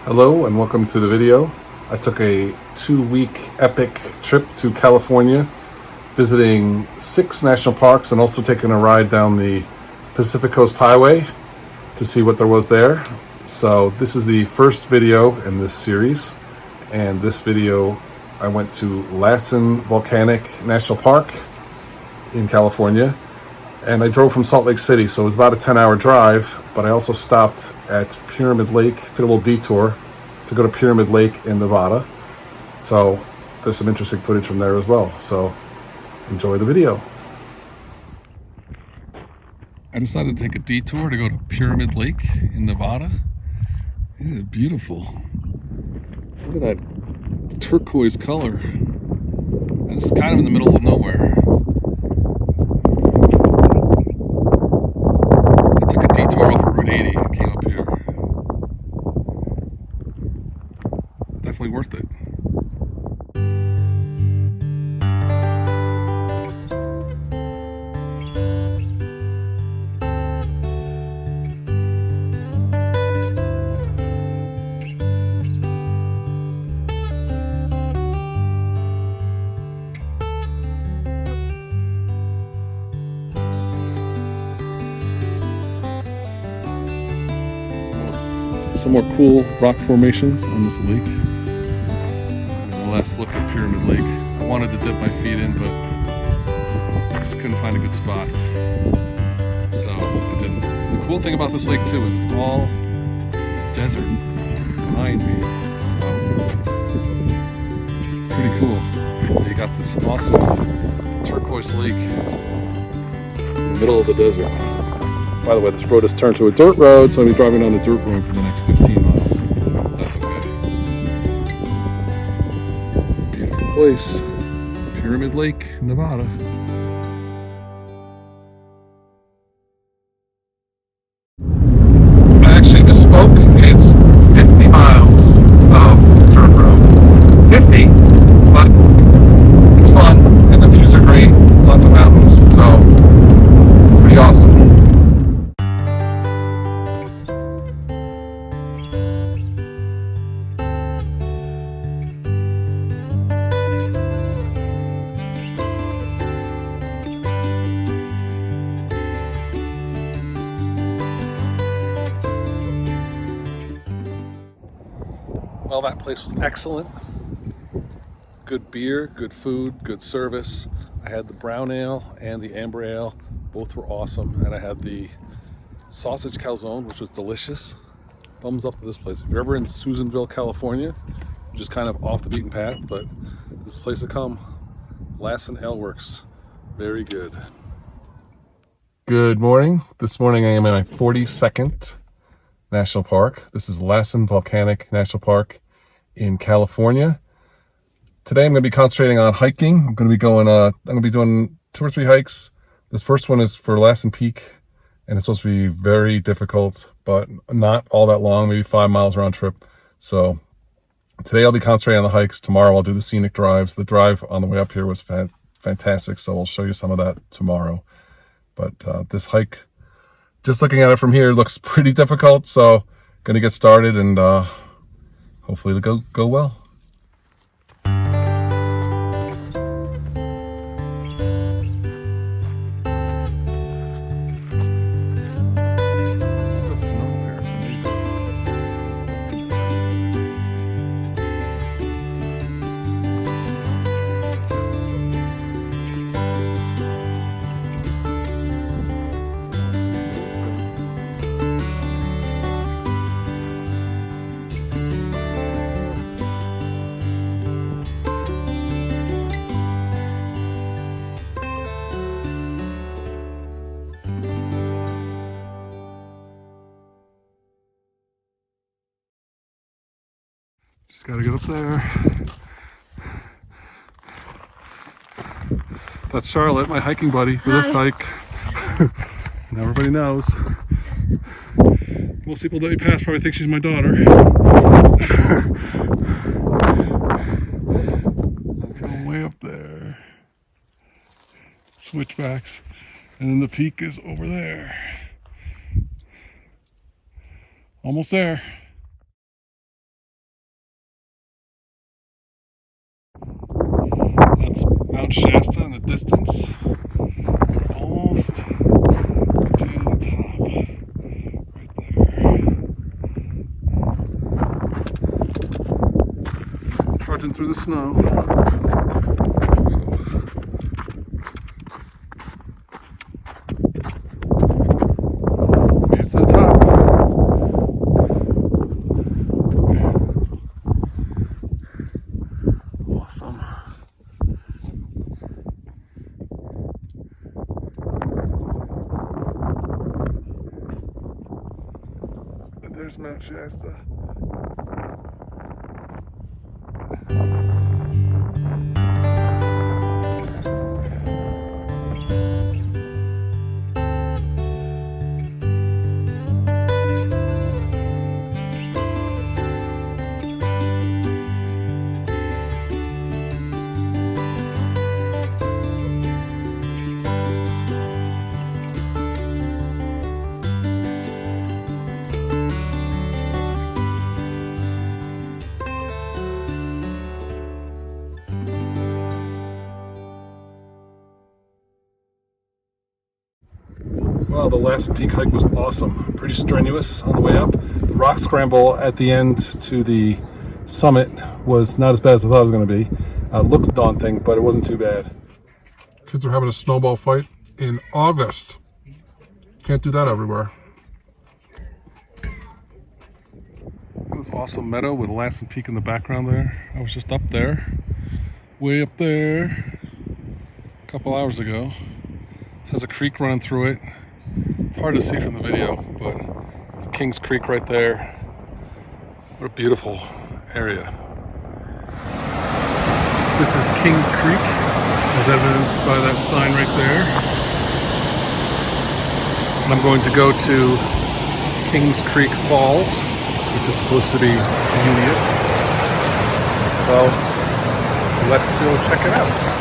Hello and welcome to the video. I took a 2-week epic trip to California, visiting 6 national parks and also taking a ride down the Pacific Coast Highway to see what there was there. So this is the first video in this series, and this video I went to Lassen Volcanic National Park in California, and I drove from Salt Lake City, so it was about a 10-hour drive, but I also stopped at Pyramid Lake, took a little detour to go to Pyramid Lake in Nevada. So there's some interesting footage from there as well. So enjoy the video. I decided to take a detour to go to Pyramid Lake in Nevada. It is beautiful. Look at that turquoise color. And this is kind of in the middle of nowhere. I took a detour off of Route 80 and came up here. Definitely worth it. Some more cool rock formations on this lake. And the last look at Pyramid Lake. I wanted to dip my feet in, but I just couldn't find a good spot. So I didn't. The cool thing about this lake too is it's all desert behind me. So pretty cool. You got this awesome turquoise lake in the middle of the desert. By the way, this road has turned to a dirt road, so I'll be driving on the dirt road for the next 15 miles. That's okay. Beautiful place. Pyramid Lake, Nevada. I actually misspoke. It's 50 miles of dirt road. 50, but it's fun, and the views are great. Lots of mountains, so pretty awesome. Well, that place was excellent. Good beer, good food, good service. I had the brown ale and the amber ale. Both were awesome. And I had the sausage calzone, which was delicious. Thumbs up to this place. If you're ever in Susanville, California, which is kind of off the beaten path, but this is a place to come. Lassen Ale Works. Very good. Good morning. This morning I am in my 42nd National Park. This is Lassen Volcanic National Park in California. Today I'm going to be concentrating on hiking. I'm going to be doing 2 or 3 hikes. This first one is for Lassen Peak, and it's supposed to be very difficult, but not all that long, maybe 5 miles round trip. So today I'll be concentrating on the hikes. Tomorrow I'll do the scenic drives. The drive on the way up here was fantastic, so I'll show you some of that tomorrow. But this hike, just looking at it from here, looks pretty difficult, so going to get started, and hopefully it'll go well. Still snow there, it's amazing. Just gotta get up there. That's Charlotte, my hiking buddy for this hike. Now everybody knows. Most people that we pass probably think she's my daughter. Going way up there. Switchbacks. And then the peak is over there. Almost there. Mount Shasta in the distance. We're almost to the top. Right there. Trudging through the snow. It's the top. Awesome. And there's Mount Shasta. Wow, the last peak hike was awesome. Pretty strenuous on the way up. The rock scramble at the end to the summit was not as bad as I thought it was going to be. Looks daunting, but it wasn't too bad. Kids are having a snowball fight in August. Can't do that everywhere. This awesome meadow with Lassen Peak in the background there. I was just up there, way up there, a couple hours ago. It has a creek running through it. It's hard to see from the video, but King's Creek right there. What a beautiful area. This is King's Creek, as evidenced by that sign right there. And I'm going to go to King's Creek Falls, which is supposed to be beauteous. So let's go check it out.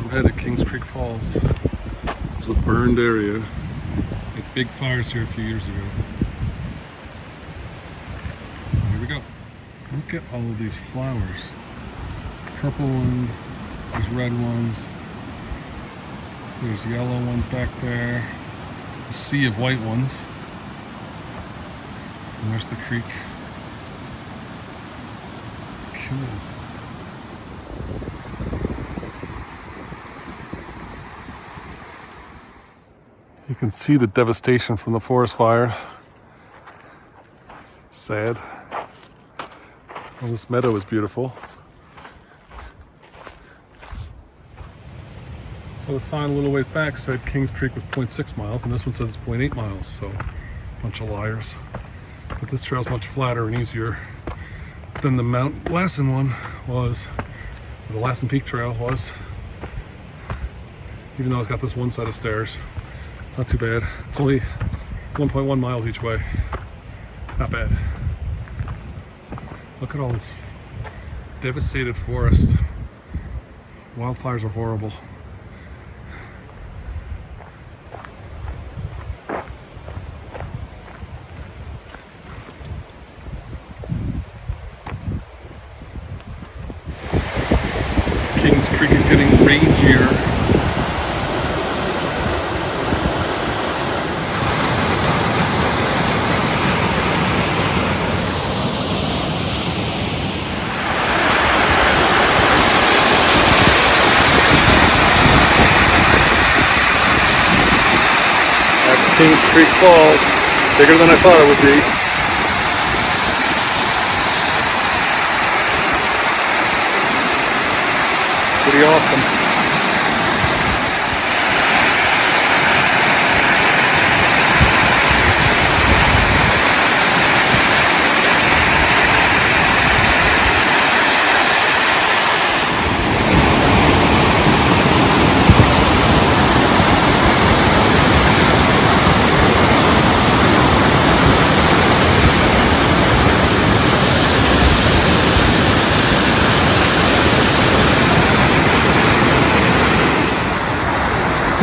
I'm headed to Kings Creek Falls. It's a burned area. Had big fires here a few years ago. Here we go. Look at all of these flowers. Purple ones, these red ones. There's yellow ones back there. A sea of white ones. And there's the creek. Cool. You can see the devastation from the forest fire. Sad. Well, this meadow is beautiful. So the sign a little ways back said Kings Creek was 0.6 miles, and this one says it's 0.8 miles, so a bunch of liars. But this trail's much flatter and easier than the Mount Lassen one was, or the Lassen Peak Trail was. Even though it's got this one set of stairs. It's not too bad. It's only 1.1 miles each way. Not bad. Look at all this devastated forest. Wildfires are horrible. Kings Creek is getting rangier. Kings Creek Falls, bigger than I thought it would be. Pretty awesome.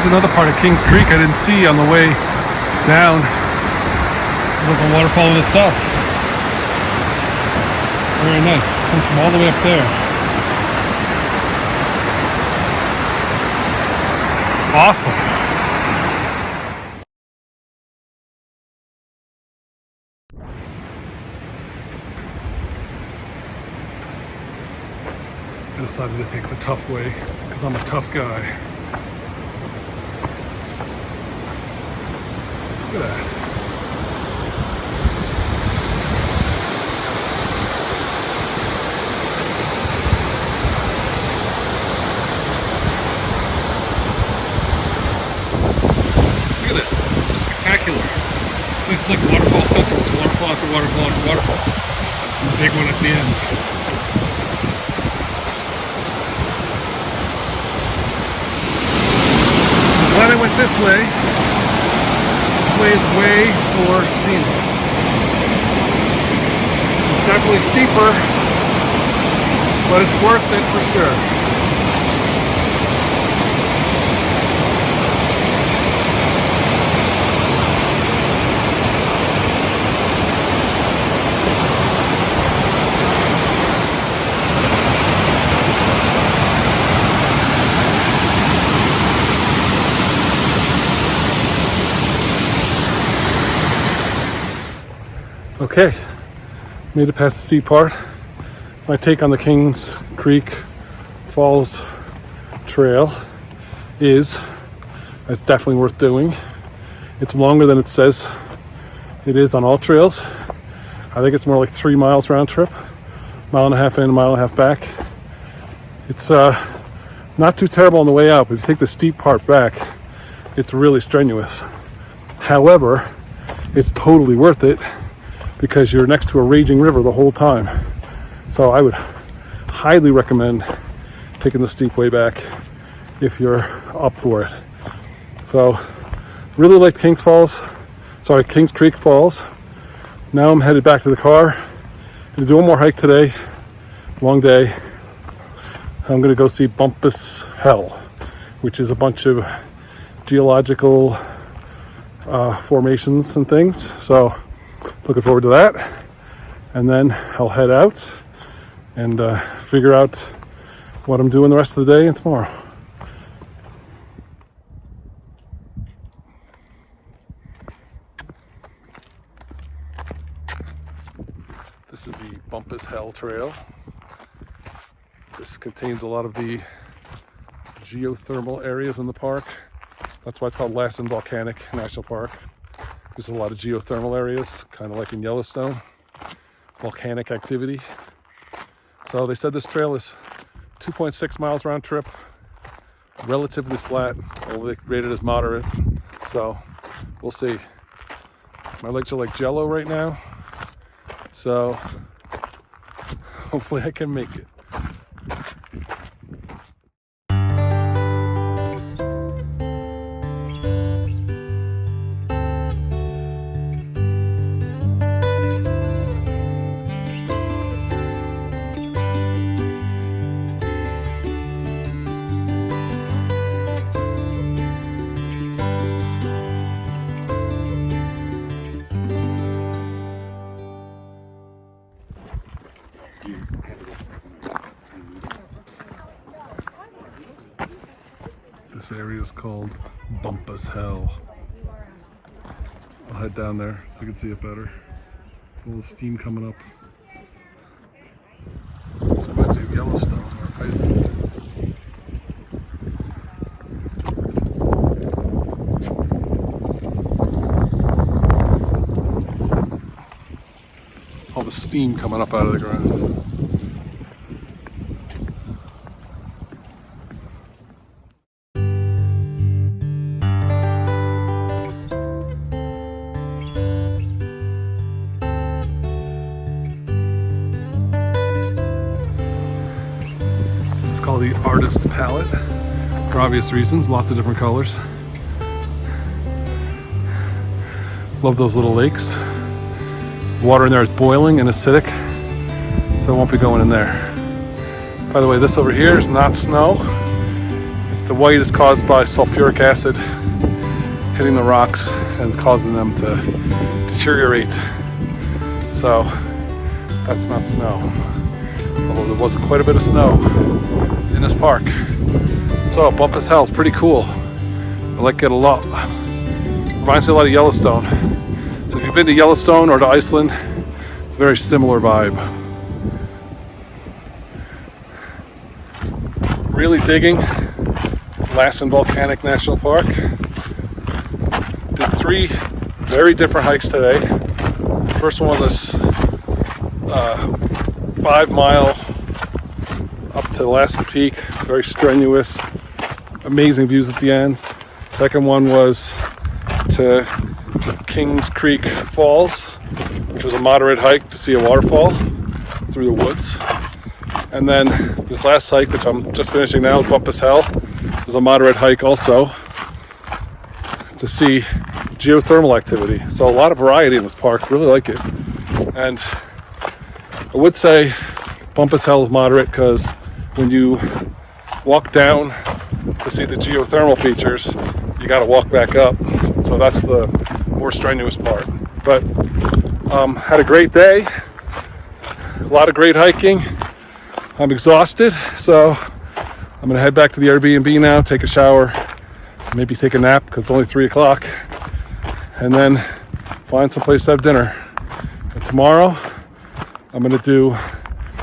Here's another part of Kings Creek I didn't see on the way down. This is like a waterfall in itself. Very nice. Comes from all the way up there. Awesome. I decided to take the tough way because I'm a tough guy. Look at that. Look at this. This is spectacular. This is like waterfall central. It's waterfall after waterfall after waterfall. And the big one at the end. I'm glad I went this way. This way is way more scenic. It's definitely steeper, but it's worth it for sure. Okay, made it past the steep part. My take on the Kings Creek Falls Trail is it's definitely worth doing. It's longer than it says it is on all trails. I think it's more like 3 miles round trip, mile and a half in, a mile and a half back. It's not too terrible on the way out, but if you take the steep part back, it's really strenuous. However, it's totally worth it because you're next to a raging river the whole time. So I would highly recommend taking the steep way back if you're up for it. So really liked Kings Creek Falls. Now I'm headed back to the car. Gonna do one more hike today, long day. I'm gonna go see Bumpus Hell, which is a bunch of geological formations and things. So looking forward to that, and then I'll head out and figure out what I'm doing the rest of the day and tomorrow. This is the Bumpus Hell Trail. This contains a lot of the geothermal areas in the park. That's why it's called Lassen Volcanic National Park. There's a lot of geothermal areas, kind of like in Yellowstone, volcanic activity. So they said this trail is 2.6 miles round trip, relatively flat, although they rated as moderate. So we'll see. My legs are like jello right now, so hopefully I can make it. This area is called Bumpus Hell. I'll head down there so you can see it better. A little steam coming up. This reminds me of Yellowstone or Iceland. All the steam coming up out of the ground. This is called the Artist Palette for obvious reasons, lots of different colors. Love those little lakes. Water in there is boiling and acidic, so I won't be going in there. By the way, this over here is not snow. It The white is caused by sulfuric acid hitting the rocks and causing them to deteriorate. So that's not snow. Although there was quite a bit of snow in this park. So Bumpus Hill is pretty cool. I like it a lot. Reminds me a lot of Yellowstone. So if you've been to Yellowstone or to Iceland, it's a very similar vibe. Really digging Lassen Volcanic National Park. Did 3 very different hikes today. The first one was a 5-mile up to Lassen Peak, very strenuous, amazing views at the end. Second one was to Kings Creek Falls, which was a moderate hike to see a waterfall through the woods. And then this last hike, which I'm just finishing now, Bumpus Hill, was a moderate hike also to see geothermal activity. So a lot of variety in this park, really like it. And I would say Bumpus Hill is moderate because when you walk down to see the geothermal features, you got to walk back up. So that's the more strenuous part. But had a great day, a lot of great hiking. I'm exhausted, so I'm gonna head back to the Airbnb now, take a shower, maybe take a nap because it's only 3 o'clock, and then find some place to have dinner. And tomorrow, I'm gonna do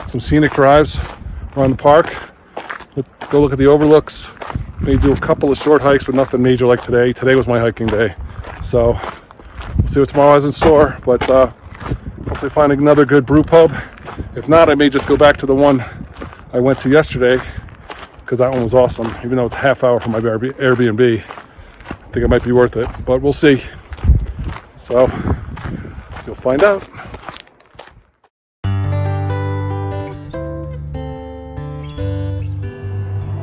some scenic drives around the park, go look at the overlooks, maybe do a couple of short hikes, but nothing major like today. Today was my hiking day, so we'll see what tomorrow has in store, but hopefully find another good brew pub. If not, I may just go back to the one I went to yesterday, because that one was awesome, even though it's a half hour from my Airbnb. I think it might be worth it, but we'll see. So, you'll find out.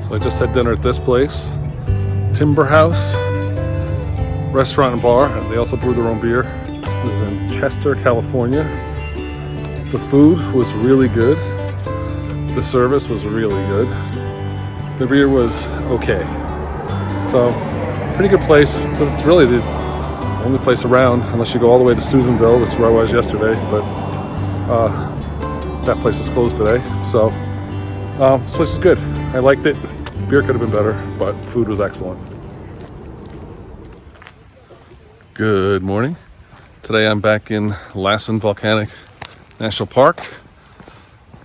So I just had dinner at this place, Timber House Restaurant and Bar, and they also brew their own beer. This is in Chester, California. The food was really good. The service was really good. The beer was okay. So, pretty good place. So it's really the only place around, unless you go all the way to Susanville, which is where I was yesterday, but that place was closed today. So, this place is good. I liked it. Beer could have been better, but food was excellent. Good morning. Today I'm back in Lassen Volcanic National Park,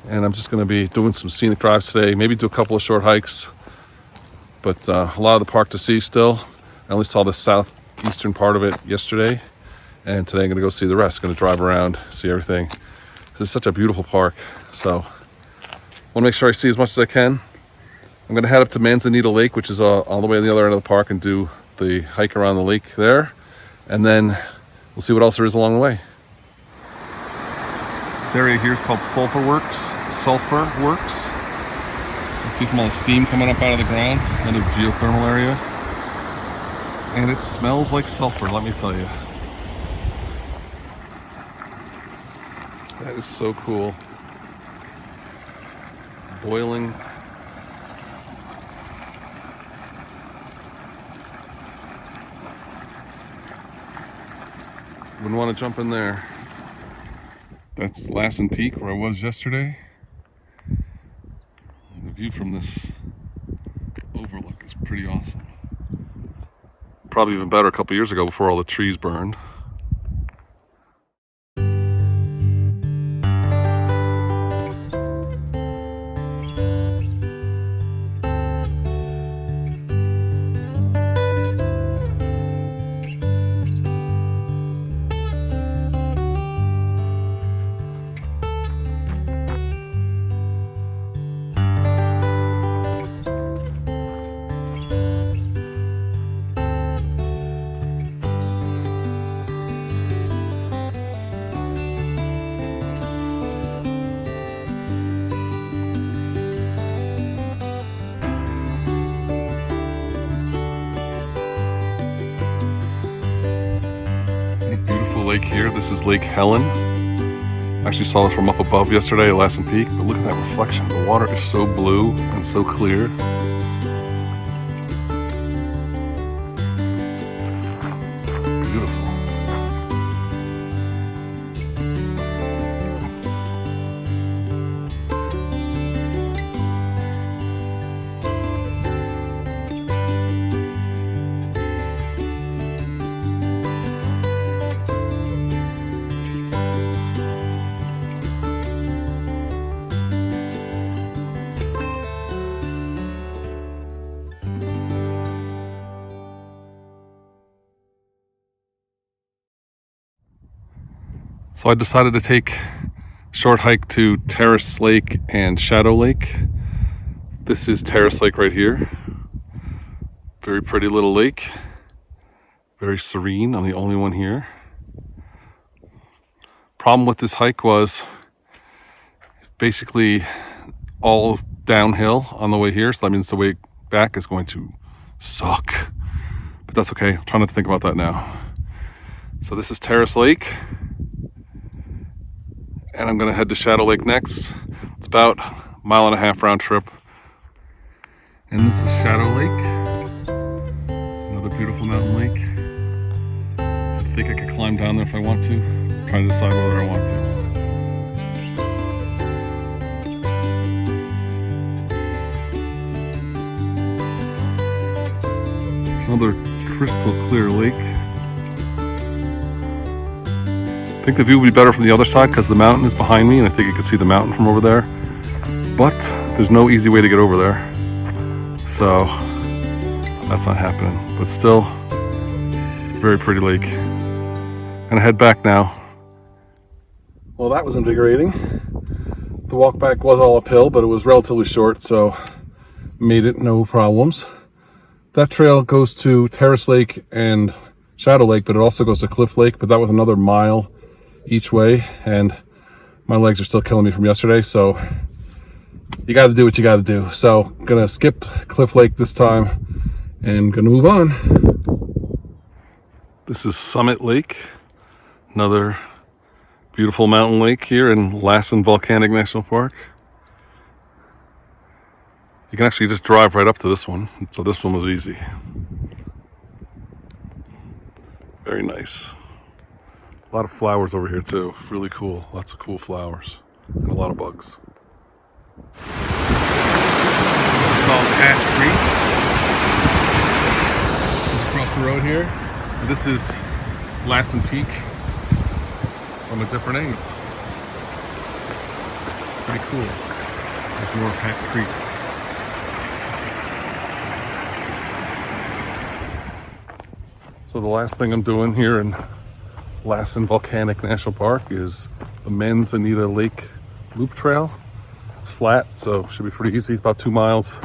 and I'm just going to be doing some scenic drives today, maybe do a couple of short hikes, but a lot of the park to see still. I only saw the southeastern part of it yesterday, and today I'm going to go see the rest. Going to drive around, see everything. This is such a beautiful park, so I want to make sure I see as much as I can. I'm going to head up to Manzanita Lake, which is all the way on the other end of the park, and do the hike around the lake there, and then we'll see what else there is along the way. This area here is called Sulfur Works. You see from all the steam coming up out of the ground, another geothermal area. And it smells like sulfur, let me tell you. That is so cool. Boiling. Wouldn't want to jump in there. That's Lassen Peak, where I was yesterday. The view from this overlook is pretty awesome. Probably even better a couple years ago before all the trees burned. Lake here. This is Lake Helen. I actually saw this from up above yesterday at Lassen Peak, but look at that reflection. The water is so blue and so clear. So I decided to take a short hike to Terrace Lake and Shadow Lake. This is Terrace Lake right here. Very pretty little lake. Very serene. I'm the only one here. Problem with this hike was basically all downhill on the way here. So that means the way back is going to suck. But that's okay. I'm trying not to think about that now. So this is Terrace Lake. And I'm going to head to Shadow Lake next. It's about a mile and a half round trip. And this is Shadow Lake. Another beautiful mountain lake. I think I could climb down there if I want to. I'm trying to decide whether I want to. It's another crystal clear lake. I think the view would be better from the other side because the mountain is behind me and I think you can see the mountain from over there. But there's no easy way to get over there. So that's not happening. But still, very pretty lake. Gonna head back now. Well, that was invigorating. The walk back was all uphill, but it was relatively short, so made it no problems. That trail goes to Terrace Lake and Shadow Lake, but it also goes to Cliff Lake, but that was another mile each way, and my legs are still killing me from yesterday, so you got to do what you got to do. So gonna skip Cliff Lake this time and gonna move on. This is Summit Lake, another beautiful mountain lake here in Lassen Volcanic National Park. You can actually just drive right up to this one, so this one was easy. Very nice. A lot of flowers over here too, really cool. Lots of cool flowers and a lot of bugs. This is called Hatch Creek. Just across the road here. And this is Lassen Peak from a different angle. Pretty cool. There's more of Hatch Creek. So the last thing I'm doing here in Lassen Volcanic National Park is the Manzanita Lake Loop Trail. It's flat, so it should be pretty easy. It's about 2 miles.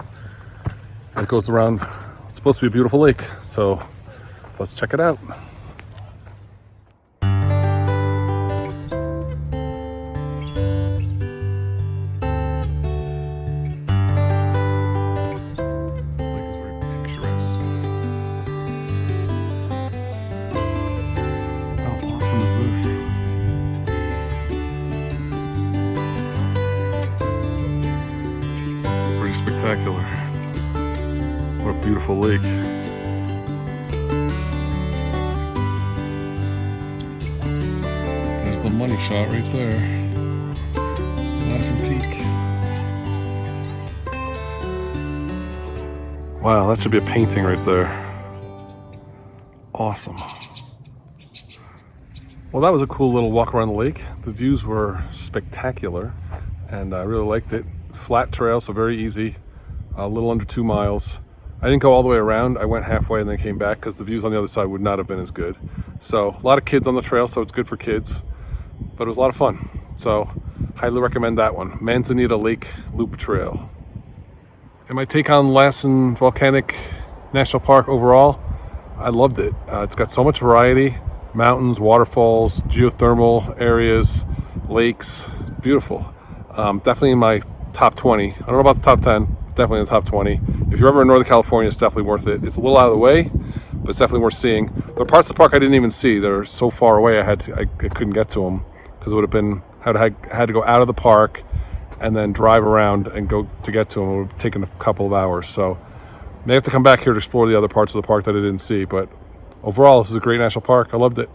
And it goes around, it's supposed to be a beautiful lake, so let's check it out. Spectacular. What a beautiful lake. There's the money shot right there. Lassen Peak. Wow, that should be a painting right there. Awesome. Well, that was a cool little walk around the lake. The views were spectacular and I really liked it. Flat trail, so very easy. A little under 2 miles. I didn't go all the way around. I went halfway and then came back because the views on the other side would not have been as good. So a lot of kids on the trail, so it's good for kids. But it was a lot of fun. So highly recommend that one. Manzanita Lake Loop Trail. And my take on Lassen Volcanic National Park overall, I loved it. It's got so much variety. Mountains, waterfalls, geothermal areas, lakes. Beautiful. Definitely in my top 20. I don't know about the top 10, definitely in the top 20. If you're ever in Northern California, it's definitely worth it. It's a little out of the way, but it's definitely worth seeing. There are parts of the park I didn't even see. They're so far away I couldn't get to them because it would have been, I had to go out of the park and then drive around and go to get to them. It would have taken a couple of hours. So may have to come back here to explore the other parts of the park that I didn't see. But overall, this is a great national park. I loved it.